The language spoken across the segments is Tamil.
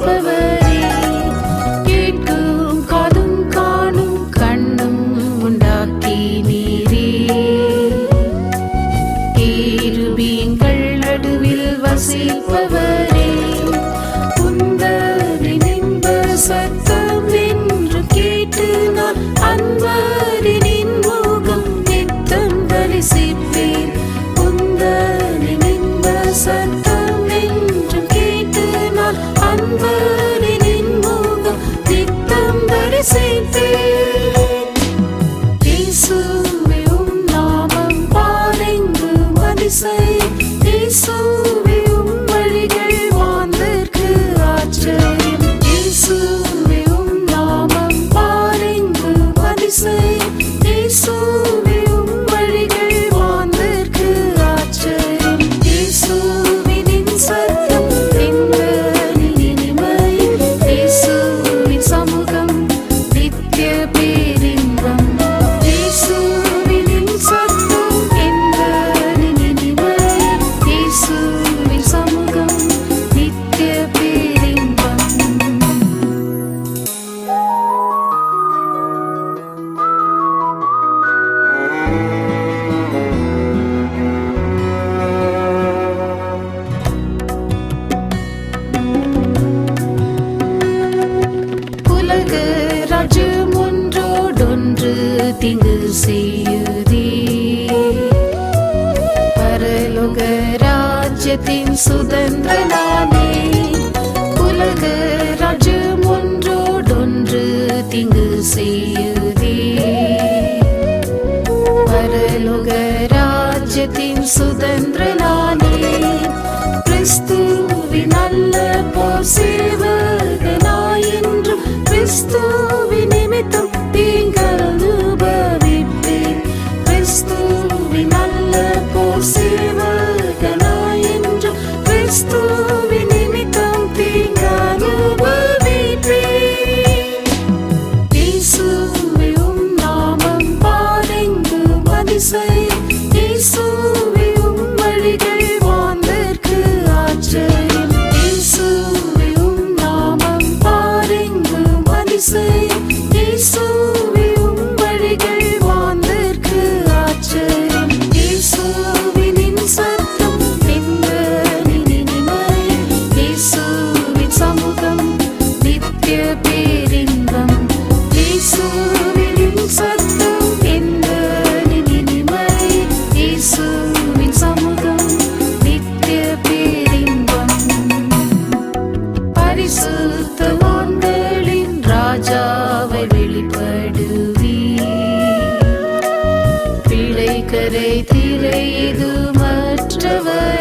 வசிப்பவரே, கேட்கும் காதும் காணும் கண்ணும் உண்டாக்கினீரே. கேருபீன்கள் நடுவில் வசிப்பவரே, உந்தரின் இன்ப சத்தம் என்று கேட்டு நான் அன்பரின் முகம் நித்தம் தரிசிப்பேன். உந்தரின் இன்ப சத்தம் என்று கேட்டு நான் அன்பரின் முகம் நித்தம் தரிசிப்பேன். இயேசுவே உம் நாமம் பாரெங்கும் அதிசை, இயேசுவே உம் வழிகள் மாந்தர்க்கு ஆச்சரியம். இயேசுவே உம் நாமம் பாரெங்கும் அதிசை, இயேசுவே உம் வழிகள் மாந்தர்க்கு ஆச்சரியம். இயேசுவின் சத்தம் எங்களின் இனிமை, இயேசுவின் சமூகம் நித்திய பேரின்பம். இயேசுவின் சத்தம் எங்களின் இனிமை, இயேசுவின் சமூகம் நித்திய பேரின்பம். உலக ராஜ்யம் ஒன்றோடொன்று தீங்கு செய்யுதே, பரலோக ராஜ்யத்தின் சுதந்திரனானே. உலக ராஜ்யம் ஒன்றோடொன்று தீங்கு செய்யுதே, பரலோக ராஜ்யத்தின் சுதந்திரனானே. கிறிஸ்துவின் நல்ல போர் சேவகனாய் என்றும் கிறிஸ்துவின் நிமித்தம் தீங்கு அனுபவிப்பேன். கிறிஸ்துவின் நல்ல போர் சேவகனாய் என்றும் கிறிஸ்துவின் நிமித்தம் தீங்கு அனுபவிப்பேன். இயேசுவே உம் நாமம் பாரெங்கும் அதிசை, இயேசுவே உம் வழிகள் மாந்தர்க்கு ஆச்சரியம். இயேசுவே உம் நாமம் பாரெங்கும் அதிசை, இயேசுவே உம் வழிகள் மாந்தர்க்கு ஆச்சரியம். இயேசுவின் சத்தம் எங்களின் இனிமை, இயேசுவின் சமூகம் நித்திய பேரின்பம். இயேசுவின் சத்தம் எங்களின் இனிமை, இயேசுவின் சமூகம் நித்திய பேரின்பம். பரிசுத்தவான்களின் ராஜாவை வெளிப்படுவீர், பிழைக்கரை திரை எதுமற்றவராய்.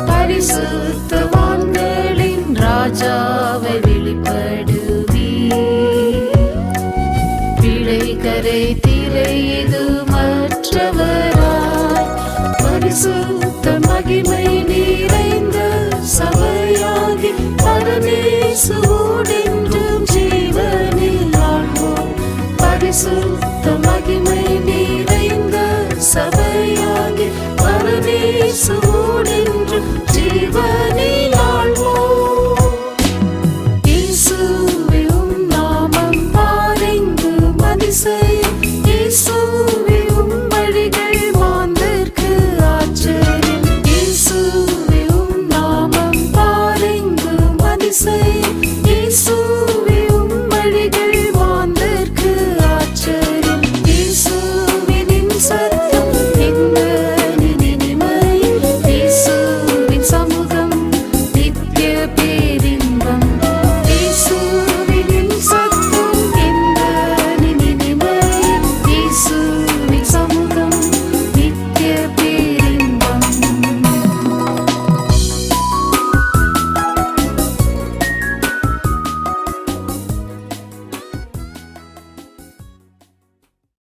பரிசுத்தவான்களின் ராஜாவை வெளிப்படுவீர், பிழைக்கரை திரை எதுமற்றவராய். பரிசுத்த மகிமை நிறைந்த சபையாகி பரமேசுவோடென்றும் ஜீவனில் வாழ்வோம். பரிசுத்த